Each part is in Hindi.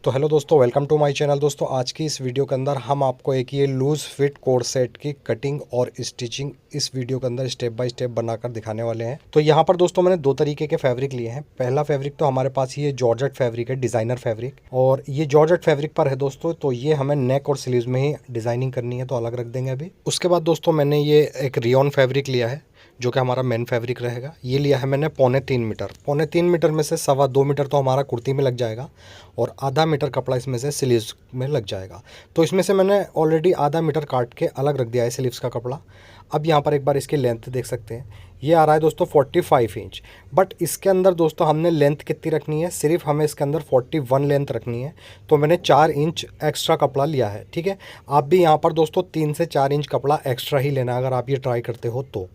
तो हेलो दोस्तों, वेलकम टू माय चैनल। दोस्तों आज की इस वीडियो के अंदर हम आपको एक ये लूज़ फिट कोट सेट की कटिंग और स्टिचिंग इस वीडियो के अंदर स्टेप बाय स्टेप बनाकर दिखाने वाले हैं। तो यहाँ पर दोस्तों मैंने दो तरीके के फैब्रिक लिए हैं। पहला फैब्रिक तो हमारे पास ये जॉर्जेट फैब्रिक है, डिज़ाइनर फैब्रिक, और ये जॉर्जेट फैब्रिक पर है दोस्तों। तो ये हमें नेक और स्लीव्स में ही डिज़ाइनिंग करनी है, तो अलग रख देंगे अभी। उसके बाद दोस्तों मैंने ये एक रियॉन फैब्रिक लिया है जो कि हमारा मेन फैब्रिक रहेगा। ये लिया है मैंने 3.25 मीटर। 3.25 मीटर में से 2.25 मीटर तो हमारा कुर्ती में लग जाएगा और आधा मीटर कपड़ा इसमें से स्लीव्स में लग जाएगा। तो इसमें से मैंने ऑलरेडी आधा मीटर काट के अलग रख दिया है स्लीव्स का कपड़ा। अब यहाँ पर एक बार इसकी लेंथ देख सकते हैं, ये आ रहा है दोस्तों 45 इंच। बट इसके अंदर दोस्तों हमने लेंथ कितनी रखनी है, सिर्फ हमें इसके अंदर 41 लेंथ रखनी है। तो मैंने 4 इंच एक्स्ट्रा कपड़ा लिया है। ठीक है, आप भी यहाँ पर दोस्तों 3 से 4 इंच कपड़ा एक्स्ट्रा ही लेना अगर आप ये ट्राई करते हो तो।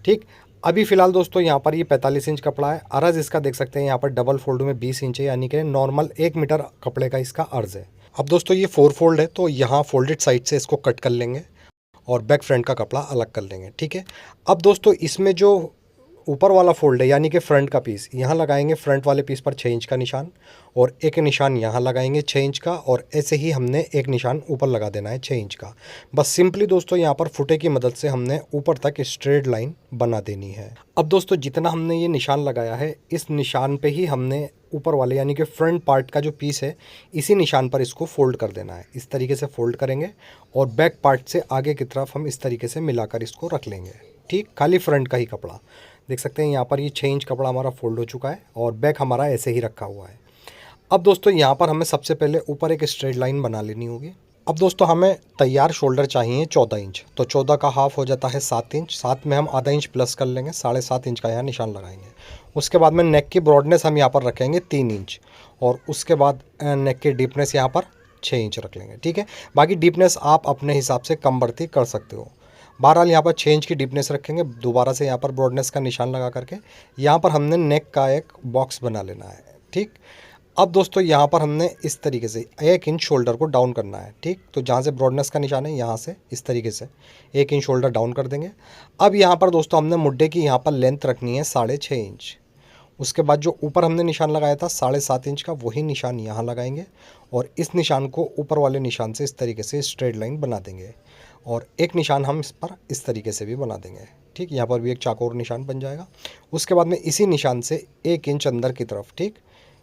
ठीक, अभी फ़िलहाल दोस्तों यहाँ पर ये 45 इंच कपड़ा है। अर्ज़ इसका देख सकते हैं यहाँ पर डबल फोल्ड में 20 इंच है, यानी कि नॉर्मल 1 मीटर कपड़े का इसका अर्ज़ है। अब दोस्तों ये 4 फोल्ड है, तो यहाँ फोल्डेड साइड से इसको कट कर लेंगे और बैक फ्रंट का कपड़ा अलग कर लेंगे। ठीक है, अब दोस्तों इसमें जो ऊपर वाला फोल्ड है यानी कि फ्रंट का पीस, यहाँ लगाएंगे फ्रंट वाले पीस पर 6 इंच का निशान और एक निशान यहाँ लगाएंगे 6 इंच का, और ऐसे ही हमने एक निशान ऊपर लगा देना है 6 इंच का। बस सिंपली दोस्तों यहाँ पर फुटे की मदद से हमने ऊपर तक स्ट्रेट लाइन बना देनी है। अब दोस्तों जितना हमने ये निशान लगाया है, इस निशान पे ही हमने ऊपर वाले यानी कि फ्रंट पार्ट का जो पीस है, इसी निशान पर इसको फोल्ड कर देना है। इस तरीके से फोल्ड करेंगे और बैक पार्ट से आगे की तरफ हम इस तरीके से मिलाकर इसको रख लेंगे। ठीक, खाली फ्रंट का ही कपड़ा देख सकते हैं यहाँ पर ये 6 इंच कपड़ा हमारा फोल्ड हो चुका है और बैक हमारा ऐसे ही रखा हुआ है। अब दोस्तों यहाँ पर हमें सबसे पहले ऊपर एक स्ट्रेट लाइन बना लेनी होगी। अब दोस्तों हमें तैयार शोल्डर चाहिए 14 इंच, तो 14 का हाफ हो जाता है 7 इंच। 7 में हम आधा इंच प्लस कर लेंगे, 7.5 इंच का यहाँ निशान लगाएंगे। उसके बाद में नेक की ब्रॉडनेस हम यहाँ पर रखेंगे 3 इंच, और उसके बाद नेक की डीपनेस यहाँ पर 6 इंच रख लेंगे। ठीक है, बाकी डीपनेस आप अपने हिसाब से कम बढ़ती कर सकते हो। बहरहाल यहाँ पर 6 इंच की डीपनेस रखेंगे। दोबारा से यहाँ पर ब्रॉडनेस का निशान लगा करके यहाँ पर हमने नेक का एक बॉक्स बना लेना है। ठीक, अब दोस्तों यहाँ पर हमने इस तरीके से 1 इंच शोल्डर को डाउन करना है। ठीक, तो जहाँ से ब्रॉडनेस का निशान है यहाँ से इस तरीके से 1 इंच शोल्डर डाउन कर देंगे। अब यहाँ पर दोस्तों हमने मुड्ढे की यहाँ पर लेंथ रखनी है 6.5 इंच। उसके बाद जो ऊपर हमने निशान लगाया था 7.5 इंच का, वही निशान यहाँ लगाएंगे और इस निशान को ऊपर वाले निशान से इस तरीके से स्ट्रेट लाइन बना देंगे, और एक निशान हम इस पर इस तरीके से भी बना देंगे। ठीक, यहाँ पर भी एक चाकोर निशान बन जाएगा। उसके बाद में इसी निशान से 1 इंच अंदर की तरफ, ठीक,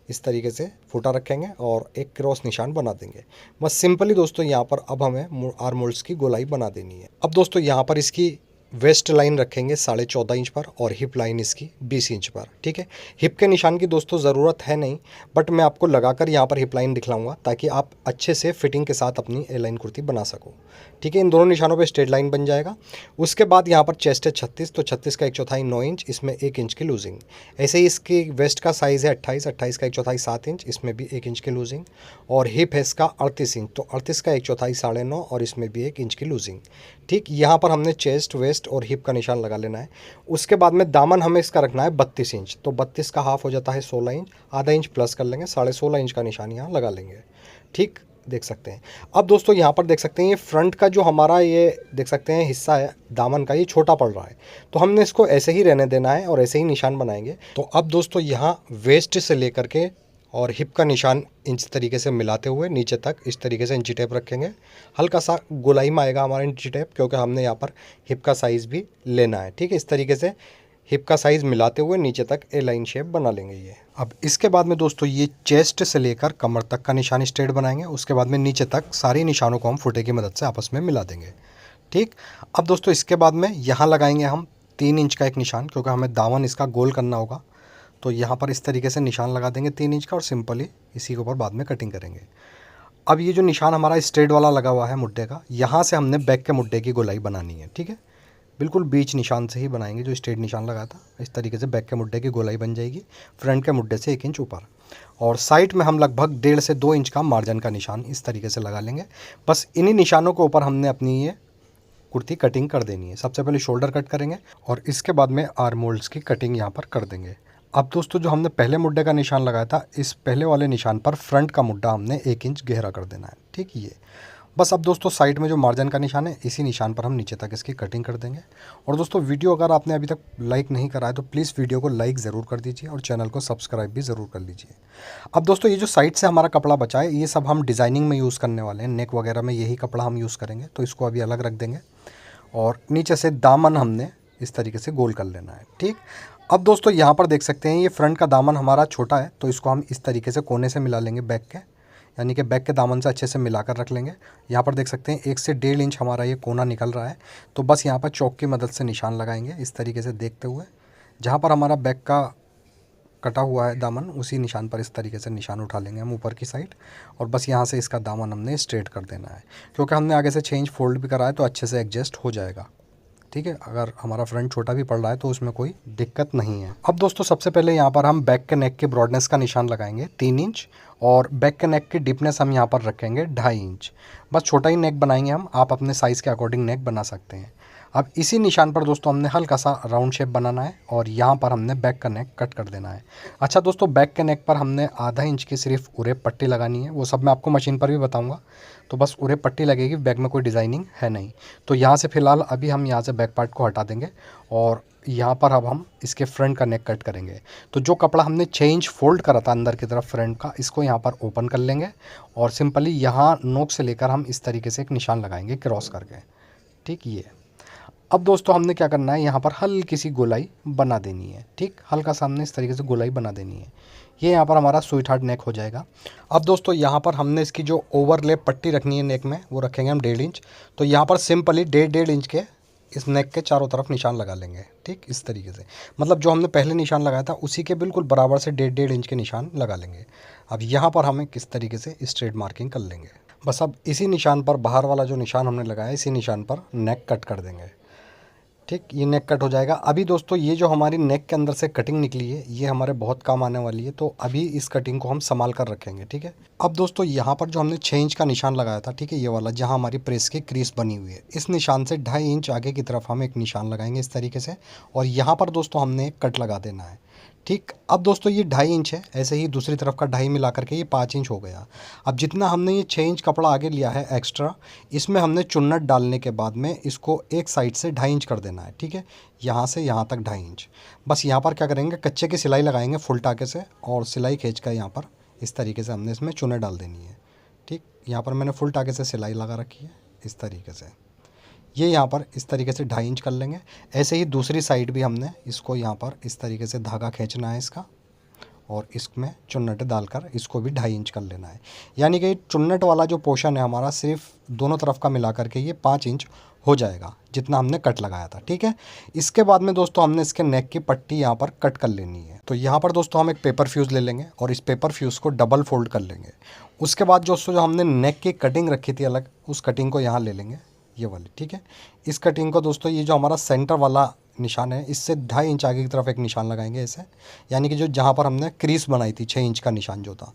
इस तरीके से फूटा रखेंगे और एक क्रॉस निशान बना देंगे। बस सिंपली दोस्तों यहाँ पर अब हमें आर्म होल्स की गोलाई बना देनी है। अब दोस्तों यहाँ पर इसकी वेस्ट लाइन रखेंगे 14.5 इंच पर और हिप लाइन इसकी 20 इंच पर। ठीक है, हिप के निशान की दोस्तों ज़रूरत है नहीं, बट मैं आपको लगाकर यहाँ पर हिप लाइन दिखलाऊंगा ताकि आप अच्छे से फिटिंग के साथ अपनी ए लाइन कुर्ती बना सको। ठीक है, इन दोनों निशानों पे स्ट्रेट लाइन बन जाएगा। उसके बाद यहाँ पर चेस्ट है 36, तो 36 का 1/4 9 इंच, इसमें 1 इंच की लूजिंग। ऐसे ही इसकी वेस्ट का साइज़ है 28, 28 का 1/4 7 इंच, इसमें भी 1 इंच की लूजिंग। और हिप है इसका 38 इंच, तो 38 का 1/4 9.5 और इसमें भी 1 इंच की लूजिंग। ठीक, यहाँ पर हमने चेस्ट, वेस्ट और हिप का निशान लगा लेना है। उसके बाद में दामन हमें इसका रखना है 32 इंच, तो 32 का हाफ हो जाता है 16 इंच, आधा इंच प्लस कर लेंगे, 16.5 इंच का निशान यहाँ लगा लेंगे। ठीक, देख सकते हैं। अब दोस्तों यहाँ पर देख सकते हैं ये फ्रंट का जो हमारा ये देख सकते हैं हिस्सा है दामन का, ये छोटा पड़ रहा है, तो हमने इसको ऐसे ही रहने देना है और ऐसे ही निशान बनाएंगे। तो अब दोस्तों यहाँ वेस्ट से लेकर के और हिप का निशान इंच तरीके से मिलाते हुए नीचे तक इस तरीके से इंची टेप रखेंगे। हल्का सा गोलाई में आएगा हमारा इंची टेप, क्योंकि हमने यहाँ पर हिप का साइज़ भी लेना है। ठीक है, इस तरीके से हिप का साइज़ मिलाते हुए नीचे तक ए लाइन शेप बना लेंगे ये। अब इसके बाद में दोस्तों ये चेस्ट से लेकर कमर तक का निशान स्ट्रेट बनाएंगे। उसके बाद में नीचे तक सारे निशानों को हम फुटे की मदद से आपस में मिला देंगे। ठीक, अब दोस्तों इसके बाद में यहाँ लगाएंगे हम 3 इंच का एक निशान, क्योंकि हमें दामन इसका गोल करना होगा। तो यहाँ पर इस तरीके से निशान लगा देंगे 3 इंच का और सिंपली इसी के ऊपर बाद में कटिंग करेंगे। अब ये जो निशान हमारा स्ट्रेट वाला लगा हुआ है मुड्ढे का, यहाँ से हमने बैक के मुड्ढे की गोलाई बनानी है। ठीक है, बिल्कुल बीच निशान से ही बनाएंगे जो स्ट्रेट निशान लगा था। इस तरीके से बैक के मुड्ढे की गोलाई बन जाएगी, फ्रंट के मुड्ढे से 1 इंच ऊपर, और साइड में हम लगभग 1.5 से 2 इंच का मार्जिन का निशान इस तरीके से लगा लेंगे। बस इन्हीं निशानों के ऊपर हमने अपनी ये कुर्ती कटिंग कर देनी है। सबसे पहले शोल्डर कट करेंगे और इसके बाद में आर्म होल्स की कटिंग यहाँ पर कर देंगे। अब दोस्तों जो हमने पहले मुड्ढे का निशान लगाया था, इस पहले वाले निशान पर फ्रंट का मुड्ढा हमने 1 इंच गहरा कर देना है। ठीक, ये बस अब दोस्तों साइड में जो मार्जिन का निशान है इसी निशान पर हम नीचे तक इसकी कटिंग कर देंगे। और दोस्तों वीडियो अगर आपने अभी तक लाइक नहीं करा है तो प्लीज़ वीडियो को लाइक ज़रूर कर दीजिए और चैनल को सब्सक्राइब भी ज़रूर कर लीजिए। अब दोस्तों ये जो साइड से हमारा कपड़ा बचा है ये सब हम डिज़ाइनिंग में यूज़ करने वाले हैं, नेक वगैरह में यही कपड़ा हम यूज़ करेंगे, तो इसको अभी अलग रख देंगे। और नीचे से दामन हमने इस तरीके से गोल कर लेना है। ठीक, अब दोस्तों यहाँ पर देख सकते हैं ये फ्रंट का दामन हमारा छोटा है, तो इसको हम इस तरीके से कोने से मिला लेंगे बैक के, यानी कि बैक के दामन से अच्छे से मिलाकर रख लेंगे। यहाँ पर देख सकते हैं 1 से 1.5 इंच हमारा ये कोना निकल रहा है, तो बस यहाँ पर चौक की मदद से निशान लगाएंगे इस तरीके से देखते हुए। जहाँ पर हमारा बैक का कटा हुआ है दामन उसी निशान पर इस तरीके से निशान उठा लेंगे हम ऊपर की साइड, और बस यहाँ से इसका दामन हमने स्ट्रेट कर देना है, क्योंकि हमने आगे से चेंज फोल्ड भी करा है तो अच्छे से एडजस्ट हो जाएगा। ठीक है, अगर हमारा फ्रंट छोटा भी पड़ रहा है तो उसमें कोई दिक्कत नहीं है। अब दोस्तों सबसे पहले यहाँ पर हम बैक के नेक के ब्रॉडनेस का निशान लगाएंगे 3 इंच, और बैक के नेक की डीपनेस हम यहाँ पर रखेंगे 2.5 इंच। बस छोटा ही नेक बनाएंगे हम, आप अपने साइज़ के अकॉर्डिंग नेक बना सकते हैं। अब इसी निशान पर दोस्तों हमने हल्का सा राउंड शेप बनाना है और यहाँ पर हमने बैक का नेक कट कर देना है। अच्छा दोस्तों, बैक के नेक पर हमने ½ इंच की सिर्फ उरे पट्टी लगानी है, वो सब मैं आपको मशीन पर भी बताऊंगा। तो बस उरे पट्टी लगेगी, बैक में कोई डिज़ाइनिंग है नहीं। तो यहाँ से फ़िलहाल अभी हम यहाँ से बैक पार्ट को हटा देंगे और यहाँ पर अब हम इसके फ्रंट का नेक कट करेंगे। तो जो कपड़ा हमने 6 इंच फोल्ड करा था अंदर की तरफ फ्रंट का, इसको यहाँ पर ओपन कर लेंगे और सिंपली यहाँ नोक से लेकर हम इस तरीके से एक निशान लगाएंगे क्रॉस करके। ठीक, ये अब दोस्तों हमने क्या करना है, यहाँ पर हल्की सी गोलाई बना देनी है। ठीक, हल्का सा हमने इस तरीके से गोलाई बना देनी है। ये यहाँ पर हमारा स्वीट हार्ट नेक हो जाएगा। अब दोस्तों यहाँ पर हमने इसकी जो ओवरलैप पट्टी रखनी है नेक में वो रखेंगे हम 1.5 इंच। तो यहाँ पर सिंपली 1.5 इंच के इस नेक के चारों तरफ निशान लगा लेंगे। ठीक, इस तरीके से, मतलब जो हमने पहले निशान लगाया था उसी के बिल्कुल बराबर से 1.5 इंच के निशान लगा लेंगे। अब यहाँ पर हमें किस तरीके से स्ट्रेट मार्किंग कर लेंगे। बस अब इसी निशान पर, बाहर वाला जो निशान हमने लगाया इसी निशान पर नेक कट कर देंगे। ठीक, ये नेक कट हो जाएगा। अभी दोस्तों ये जो हमारी नेक के अंदर से कटिंग निकली है ये हमारे बहुत काम आने वाली है, तो अभी इस कटिंग को हम संभाल कर रखेंगे। ठीक है, अब दोस्तों यहाँ पर जो हमने 6 इंच का निशान लगाया था, ठीक है, ये वाला जहाँ हमारी प्रेस की क्रीज बनी हुई है, इस निशान से 2.5 इंच आगे की तरफ हम एक निशान लगाएंगे इस तरीके से, और यहाँ पर दोस्तों हमने एक कट लगा देना है। ठीक, अब दोस्तों ये 2.5 इंच है, ऐसे ही दूसरी तरफ का 2.5 मिला करके ये 5 इंच हो गया। अब जितना हमने ये 6 इंच कपड़ा आगे लिया है एक्स्ट्रा, इसमें हमने चुन्नट डालने के बाद में इसको एक साइड से 2.5 इंच कर देना है। ठीक है, यहाँ से यहाँ तक 2.5 इंच। बस यहाँ पर क्या करेंगे, कच्चे की सिलाई लगाएंगे फुल टाके से, और सिलाई खींच कर यहाँ पर इस तरीके से हमने इसमें चुन्नट डाल देनी है। ठीक, यहाँ पर मैंने फुल टाके से सिलाई लगा रखी है इस तरीके से। ये यहाँ पर इस तरीके से 2.5 इंच कर लेंगे। ऐसे ही दूसरी साइड भी हमने इसको यहाँ पर इस तरीके से धागा खींचना है इसका, और इसमें चुन्नट डालकर इसको भी 2.5 इंच कर लेना है। यानी कि चुन्नट वाला जो पोर्शन है हमारा सिर्फ दोनों तरफ का मिला करके ये 5 इंच हो जाएगा जितना हमने कट लगाया था। ठीक है, इसके बाद में दोस्तों हमने इसके नेक की पट्टी यहाँ पर कट कर लेनी है। तो यहाँ पर दोस्तों हम एक पेपर फ्यूज़ ले लेंगे और इस पेपर फ्यूज़ को डबल फोल्ड कर लेंगे। उसके बाद दोस्तों जो हमने नेक की कटिंग रखी थी अलग, उस कटिंग को यहाँ ले लेंगे, ये वाली। ठीक है, इस कटिंग को दोस्तों ये जो हमारा सेंटर वाला निशान है इससे 2.5 इंच आगे की तरफ एक निशान लगाएंगे ऐसे, यानी कि जो जहाँ पर हमने क्रीज बनाई थी 6 इंच का निशान जो था,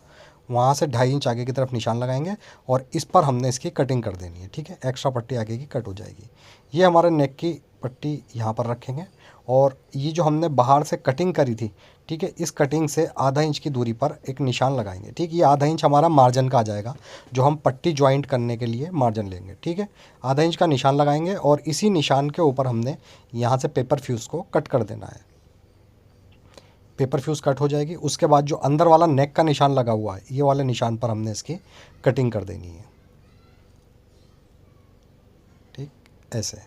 वहाँ से 2.5 इंच आगे की तरफ निशान लगाएंगे और इस पर हमने इसकी कटिंग कर देनी है। ठीक है, एक्स्ट्रा पट्टी आगे की कट हो जाएगी। ये हमारे नेक की पट्टी यहाँ पर रखेंगे, और ये जो हमने बाहर से कटिंग करी थी, ठीक है, इस कटिंग से ½ इंच की दूरी पर एक निशान लगाएंगे। ठीक, ये ½ इंच हमारा मार्जिन का आ जाएगा, जो हम पट्टी ज्वाइंट करने के लिए मार्जिन लेंगे। ठीक है, ½ इंच का निशान लगाएंगे और इसी निशान के ऊपर हमने यहाँ से पेपर फ्यूज़ को कट कर देना है। पेपर फ्यूज़ कट हो जाएगी। उसके बाद जो अंदर वाला नेक का निशान लगा हुआ है ये वाले निशान पर हमने इसकी कटिंग कर देनी है। ठीक, ऐसे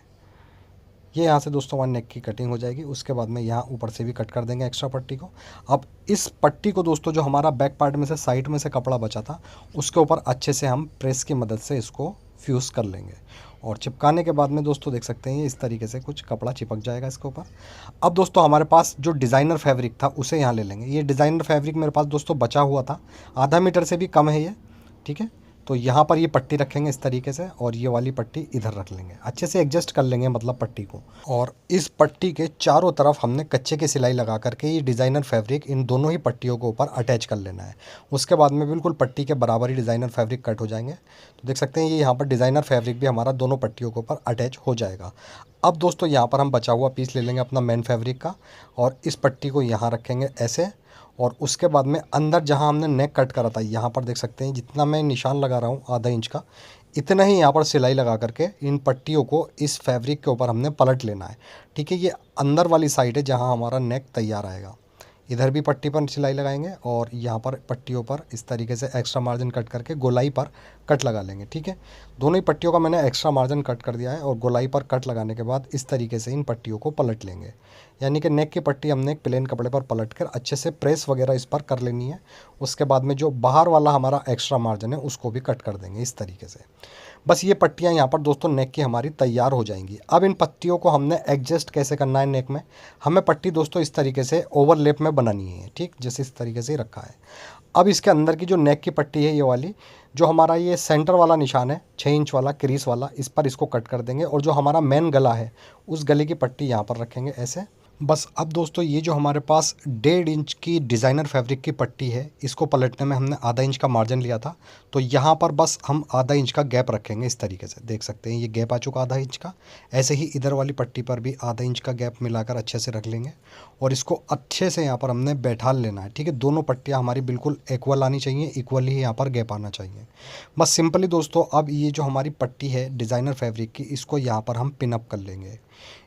ये यहाँ से दोस्तों हमारे नेक की कटिंग हो जाएगी। उसके बाद में यहाँ ऊपर से भी कट कर देंगे एक्स्ट्रा पट्टी को। अब इस पट्टी को दोस्तों जो हमारा बैक पार्ट में से साइड में से कपड़ा बचा था उसके ऊपर अच्छे से हम प्रेस की मदद से इसको फ्यूज़ कर लेंगे, और चिपकाने के बाद में दोस्तों देख सकते हैं ये इस तरीके से कुछ कपड़ा चिपक जाएगा इसके ऊपर। अब दोस्तों हमारे पास जो डिज़ाइनर फैब्रिक था उसे यहाँ ले लेंगे। ये डिज़ाइनर फैब्रिक मेरे पास दोस्तों बचा हुआ था, ½ मीटर से भी कम है ये। ठीक है, तो यहाँ पर ये पट्टी रखेंगे इस तरीके से, और ये वाली पट्टी इधर रख लेंगे, अच्छे से एडजस्ट कर लेंगे मतलब पट्टी को। और इस पट्टी के चारों तरफ हमने कच्चे की सिलाई लगा करके ये डिज़ाइनर फैब्रिक इन दोनों ही पट्टियों के ऊपर अटैच कर लेना है। उसके बाद में बिल्कुल पट्टी के बराबर ही डिज़ाइनर फैब्रिक कट हो जाएंगे। तो देख सकते हैं ये यहाँ पर डिज़ाइनर फैब्रिक भी हमारा दोनों पट्टियों के ऊपर अटैच हो जाएगा। अब दोस्तों यहाँ पर हम बचा हुआ पीस ले लेंगे अपना मेन फैब्रिक का, और इस पट्टी को यहाँ रखेंगे ऐसे, और उसके बाद में अंदर जहाँ हमने नेक कट करा था यहाँ पर देख सकते हैं जितना मैं निशान लगा रहा हूँ ½ इंच का, इतना ही यहाँ पर सिलाई लगा करके इन पट्टियों को इस फैब्रिक के ऊपर हमने पलट लेना है। ठीक है, ये अंदर वाली साइड है जहाँ हमारा नेक तैयार आएगा। इधर भी पट्टी पर सिलाई लगाएंगे और यहाँ पर पट्टियों पर इस तरीके से एक्स्ट्रा मार्जिन कट करके गोलाई पर कट लगा लेंगे। ठीक है, दोनों ही पट्टियों का मैंने एक्स्ट्रा मार्जिन कट कर दिया है और गोलाई पर कट लगाने के बाद इस तरीके से इन पट्टियों को पलट लेंगे। यानी कि नेक की पट्टी हमने एक प्लेन कपड़े पर पलट कर अच्छे से प्रेस वगैरह इस पर कर लेनी है। उसके बाद में जो बाहर वाला हमारा एक्स्ट्रा मार्जिन है उसको भी कट कर देंगे इस तरीके से। बस ये पट्टियाँ यहाँ पर दोस्तों नेक की हमारी तैयार हो जाएंगी। अब इन पट्टियों को हमने एडजस्ट कैसे करना है नेक में, हमें पट्टी दोस्तों इस तरीके से ओवरलैप में बनानी है। ठीक, जैसे इस तरीके से ही रखा है। अब इसके अंदर की जो नेक की पट्टी है ये वाली, जो हमारा ये सेंटर वाला निशान है 6 इंच वाला क्रीज वाला, इस पर इसको कट कर देंगे और जो हमारा मेन गला है उस गले की पट्टी यहाँ पर रखेंगे ऐसे। बस अब दोस्तों ये जो हमारे पास 1.5 इंच की डिज़ाइनर फैब्रिक की पट्टी है, इसको पलटने में हमने आधा इंच का मार्जिन लिया था, तो यहाँ पर बस हम आधा इंच का गैप रखेंगे इस तरीके से। देख सकते हैं ये गैप आ चुका आधा इंच का। ऐसे ही इधर वाली पट्टी पर भी आधा इंच का गैप मिलाकर अच्छे से रख लेंगे और इसको अच्छे से यहाँ पर हमने बैठा लेना है। ठीक है, दोनों पट्टियाँ हमारी बिल्कुल इक्वल आनी चाहिए, इक्वल ही यहाँ पर गैप आना चाहिए। बस सिंपली दोस्तों अब ये जो हमारी पट्टी है डिज़ाइनर फैब्रिक की, इसको यहाँ पर हम पिनअप कर लेंगे।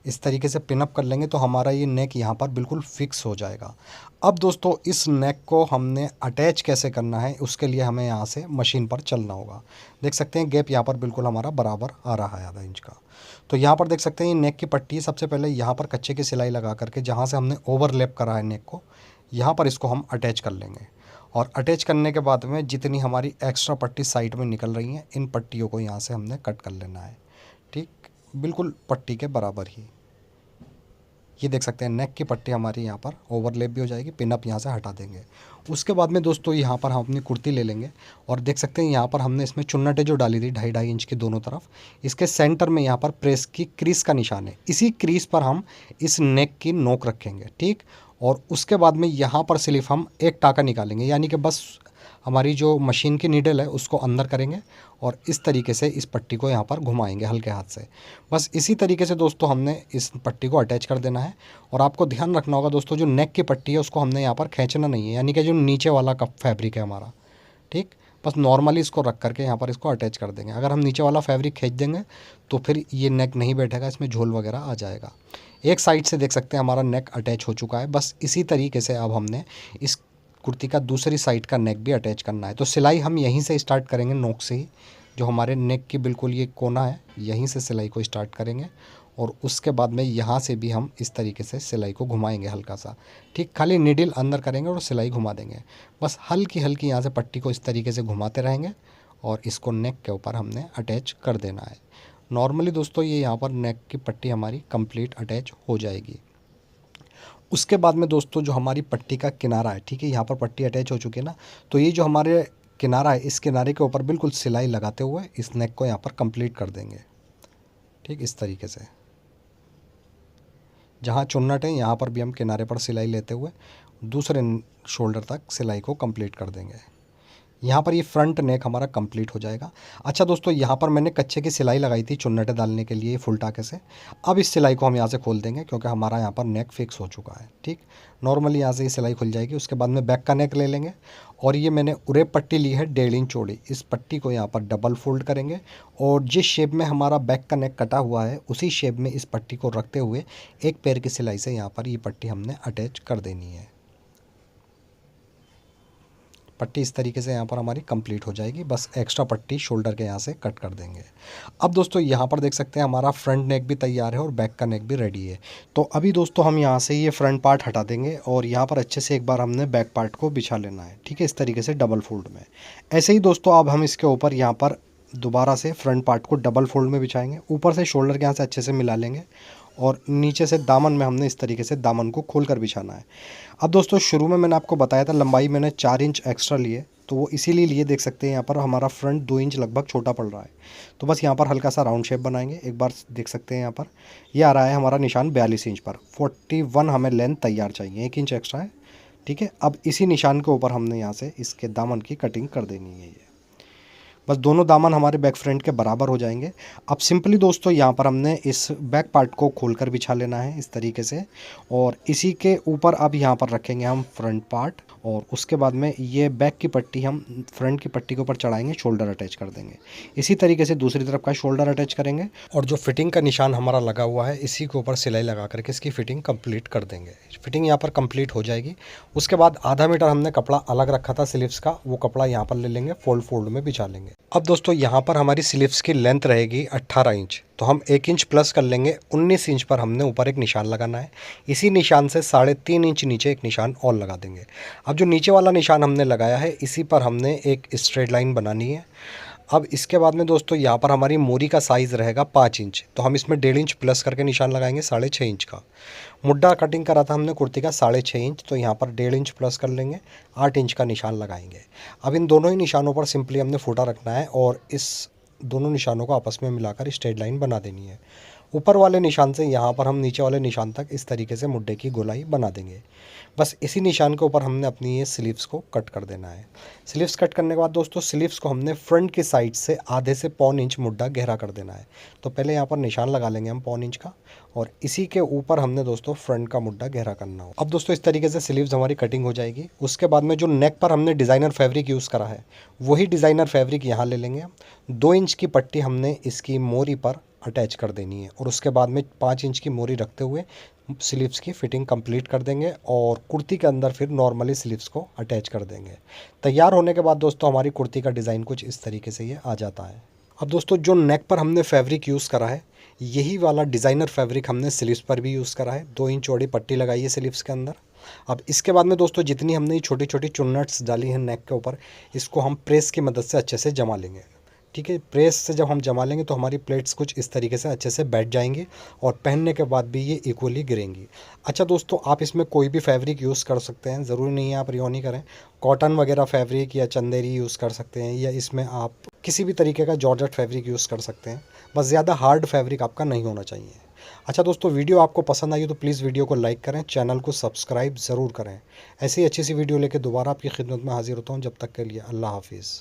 इस तरीके से पिनअप कर लेंगे तो हमारा ये नेक यहाँ पर बिल्कुल फिक्स हो जाएगा। अब दोस्तों इस नेक को हमने अटैच कैसे करना है उसके लिए हमें यहाँ से मशीन पर चलना होगा। देख सकते हैं गैप यहाँ पर बिल्कुल हमारा बराबर आ रहा है आधा इंच का। तो यहाँ पर देख सकते हैं ये नेक की पट्टी, सबसे पहले यहाँ पर कच्चे की सिलाई लगा करके जहाँ से हमने ओवरलैप करा है नेक को, यहाँ पर इसको हम अटैच कर लेंगे। और अटैच करने के बाद में जितनी हमारी एक्स्ट्रा पट्टी साइड में निकल रही हैं, इन पट्टियों को यहाँ से हमने कट कर लेना है। ठीक, बिल्कुल पट्टी के बराबर ही। ये देख सकते हैं नेक की पट्टी हमारी यहाँ पर ओवरलैप भी हो जाएगी, पिनअप यहाँ से हटा देंगे। उसके बाद में दोस्तों यहाँ पर हम अपनी कुर्ती ले लेंगे और देख सकते हैं यहाँ पर हमने इसमें चुन्नटें जो डाली थी 2.5 इंच की दोनों तरफ, इसके सेंटर में यहाँ पर प्रेस की क्रीज का निशान है, इसी क्रीज पर हम इस नेक की नोक रखेंगे। ठीक, और उसके बाद में यहाँ पर सिर्फ हम एक टाँका निकालेंगे, यानी कि बस हमारी जो मशीन की नीडल है उसको अंदर करेंगे और इस तरीके से इस पट्टी को यहाँ पर घुमाएंगे हल्के हाथ से। बस इसी तरीके से दोस्तों हमने इस पट्टी को अटैच कर देना है। और आपको ध्यान रखना होगा दोस्तों, जो नेक की पट्टी है उसको हमने यहाँ पर खींचना नहीं है, यानी कि जो नीचे वाला कप फैब्रिक है हमारा, ठीक, बस नॉर्मली इसको रख करके यहाँ पर इसको अटैच कर देंगे। अगर हम नीचे वाला फैब्रिक खींच देंगे तो फिर ये नेक नहीं बैठेगा, इसमें झोल वगैरह आ जाएगा। एक साइड से देख सकते हैं हमारा नेक अटैच हो चुका है। बस इसी तरीके से अब हमने इस कुर्ती का दूसरी साइड का नेक भी अटैच करना है। तो सिलाई हम यहीं से स्टार्ट करेंगे, नोक से ही, जो हमारे नेक की बिल्कुल ये कोना है यहीं से सिलाई को स्टार्ट करेंगे और उसके बाद में यहाँ से भी हम इस तरीके से सिलाई को घुमाएंगे हल्का सा। ठीक, खाली नीडल अंदर करेंगे और सिलाई घुमा देंगे। बस हल्की हल्की यहाँ से पट्टी को इस तरीके से घुमाते रहेंगे और इसको नेक के ऊपर हमने अटैच कर देना है। नॉर्मली दोस्तों ये यहाँ पर नेक की पट्टी हमारी कंप्लीट अटैच हो जाएगी। उसके बाद में दोस्तों जो हमारी पट्टी का किनारा है, ठीक है, यहाँ पर पट्टी अटैच हो चुकी है ना, तो ये जो हमारे किनारा है इस किनारे के ऊपर बिल्कुल सिलाई लगाते हुए इस नेक को यहाँ पर कंप्लीट कर देंगे। ठीक, इस तरीके से जहाँ चुन्नट है यहाँ पर भी हम किनारे पर सिलाई लेते हुए दूसरे शोल्डर तक सिलाई को कंप्लीट कर देंगे। यहाँ पर ये फ्रंट नेक हमारा कंप्लीट हो जाएगा। अच्छा दोस्तों, यहाँ पर मैंने कच्चे की सिलाई लगाई थी चुन्नटें डालने के लिए फुल टाके से। अब इस सिलाई को हम यहाँ से खोल देंगे क्योंकि हमारा यहाँ पर नेक फिक्स हो चुका है। ठीक, नॉर्मली यहाँ से ये सिलाई खुल जाएगी। उसके बाद में बैक का नेक ले लेंगे और ये मैंने उरेप पट्टी ली है 1.5 इंच चौड़ी। इस पट्टी को यहाँ पर डबल फोल्ड करेंगे और जिस शेप में हमारा बैक का नेक कटा हुआ है उसी शेप में इस पट्टी को रखते हुए एक पैर की सिलाई से यहाँ पर ये पट्टी हमने अटैच कर देनी है। पट्टी इस तरीके से यहाँ पर हमारी कंप्लीट हो जाएगी। बस एक्स्ट्रा पट्टी शोल्डर के यहाँ से कट कर देंगे। अब दोस्तों यहाँ पर देख सकते हैं हमारा फ्रंट नेक भी तैयार है और बैक का नेक भी रेडी है। तो अभी दोस्तों हम यहाँ से ये फ्रंट पार्ट हटा देंगे और यहाँ पर अच्छे से एक बार हमने बैक पार्ट को बिछा लेना है। ठीक है, इस तरीके से डबल फोल्ड में। ऐसे ही दोस्तों अब हम इसके ऊपर यहाँ पर दोबारा से फ्रंट पार्ट को डबल फोल्ड में बिछाएंगे। ऊपर से शोल्डर के यहाँ से अच्छे से मिला लेंगे और नीचे से दामन में हमने इस तरीके से दामन को खोल कर बिछाना है। अब दोस्तों शुरू में मैंने आपको बताया था लंबाई मैंने 4 इंच एक्स्ट्रा लिए, तो वो इसीलिए लिए, देख सकते हैं यहाँ पर हमारा फ्रंट 2 इंच लगभग छोटा पड़ रहा है। तो बस यहाँ पर हल्का सा राउंड शेप बनाएंगे। एक बार देख सकते हैं यहाँ पर ये आ रहा है हमारा निशान 42 इंच पर। 41 हमें लेंथ तैयार चाहिए, 1 इंच एक्स्ट्रा है। ठीक है, अब इसी निशान के ऊपर हमने यहाँ से इसके दामन की कटिंग कर देनी है। ये बस दोनों दामन हमारे बैक फ्रंट के बराबर हो जाएंगे। अब सिंपली दोस्तों यहाँ पर हमने इस बैक पार्ट को खोलकर बिछा लेना है इस तरीके से, और इसी के ऊपर अब यहाँ पर रखेंगे हम फ्रंट पार्ट, और उसके बाद में ये बैक की पट्टी हम फ्रंट की पट्टी के ऊपर चढ़ाएंगे, शोल्डर अटैच कर देंगे। इसी तरीके से दूसरी तरफ का शोल्डर अटैच करेंगे, और जो फिटिंग का निशान हमारा लगा हुआ है इसी के ऊपर सिलाई लगा करके इसकी फिटिंग कंप्लीट कर देंगे। फिटिंग यहाँ पर कंप्लीट हो जाएगी। उसके बाद आधा मीटर हमने कपड़ा अलग रखा था स्लीव्स का, वो कपड़ा यहाँ पर ले लेंगे, फोल्ड में बिछा लेंगे। अब दोस्तों यहाँ पर हमारी स्लीव्स की लेंथ रहेगी 18 इंच, तो हम 1 इंच प्लस कर लेंगे। 19 इंच पर हमने ऊपर एक निशान लगाना है। इसी निशान से 3.5 इंच नीचे एक निशान और लगा देंगे। अब जो नीचे वाला निशान हमने लगाया है इसी पर हमने एक स्ट्रेट लाइन बनानी है। अब इसके बाद में दोस्तों यहाँ पर हमारी मोरी का साइज़ रहेगा 5 इंच, तो हम इसमें 1.5 इंच प्लस करके निशान लगाएंगे 6.5 इंच का। मुड्ढा कटिंग करा था हमने कुर्ती का 6.5 इंच, तो यहाँ पर 1.5 इंच प्लस कर लेंगे, 8 इंच का निशान लगाएंगे। अब इन दोनों ही निशानों पर सिंपली हमने फूटा रखना है और इस दोनों निशानों को आपस में मिलाकर स्ट्रेट लाइन बना देनी है। ऊपर वाले निशान से यहाँ पर हम नीचे वाले निशान तक इस तरीके से मुड्ढे की गोलाई बना देंगे। बस इसी निशान के ऊपर हमने अपनी ये स्लीव्स को कट कर देना है। स्लीव्स कट करने के बाद दोस्तों स्लीव्स को हमने फ्रंट की साइड से आधे से 1.25 इंच मुड्ढा गहरा कर देना है। तो पहले यहाँ पर निशान लगा लेंगे हम 1.25 इंच का, और इसी के ऊपर हमने दोस्तों फ्रंट का मुड्ढा गहरा करना हो। अब दोस्तों इस तरीके से स्लीव्स हमारी कटिंग हो जाएगी। उसके बाद में जो नेक पर हमने डिज़ाइनर फैब्रिक यूज़ करा है वही डिज़ाइनर फैब्रिक यहाँ ले लेंगे। 2 इंच की पट्टी हमने इसकी मोरी पर अटैच कर देनी है, और उसके बाद में 5 इंच की मोरी रखते हुए स्लीव्स की फिटिंग कंप्लीट कर देंगे, और कुर्ती के अंदर फिर नॉर्मली स्लीव्स को अटैच कर देंगे। तैयार होने के बाद दोस्तों हमारी कुर्ती का डिज़ाइन कुछ इस तरीके से ये आ जाता है। अब दोस्तों जो नेक पर हमने फैब्रिक यूज़ करा है यही वाला डिज़ाइनर फैब्रिक हमने स्लीव्स पर भी यूज़ करा है। 2 इंच चौड़ी पट्टी लगाई है स्लीव्स के अंदर। अब इसके बाद में दोस्तों जितनी हमने छोटी छोटी चुन्नट्स डाली हैं नेक के ऊपर, इसको हम प्रेस की मदद से अच्छे से जमा लेंगे। ठीक है, प्रेस से जब हम जमा लेंगे तो हमारी प्लेट्स कुछ इस तरीके से अच्छे से बैठ जाएंगी, और पहनने के बाद भी ये इक्वली गिरेंगी। अच्छा दोस्तों, आप इसमें कोई भी फैब्रिक यूज़ कर सकते हैं, ज़रूरी नहीं है आप रियोनी करें। कॉटन वगैरह फैब्रिक या चंदेरी यूज़ कर सकते हैं, या इसमें आप किसी भी तरीके का जॉर्जेट फैब्रिक यूज़ कर सकते हैं। बस ज़्यादा हार्ड फैब्रिक आपका नहीं होना चाहिए। अच्छा दोस्तों, वीडियो आपको पसंद आई तो प्लीज़ वीडियो को लाइक करें, चैनल को सब्सक्राइब ज़रूर करें। ऐसी अच्छी सी वीडियो लेकर दोबारा आपकी खिदमत में हाजिर होता हूँ। जब तक के लिए अल्लाह हाफिज़।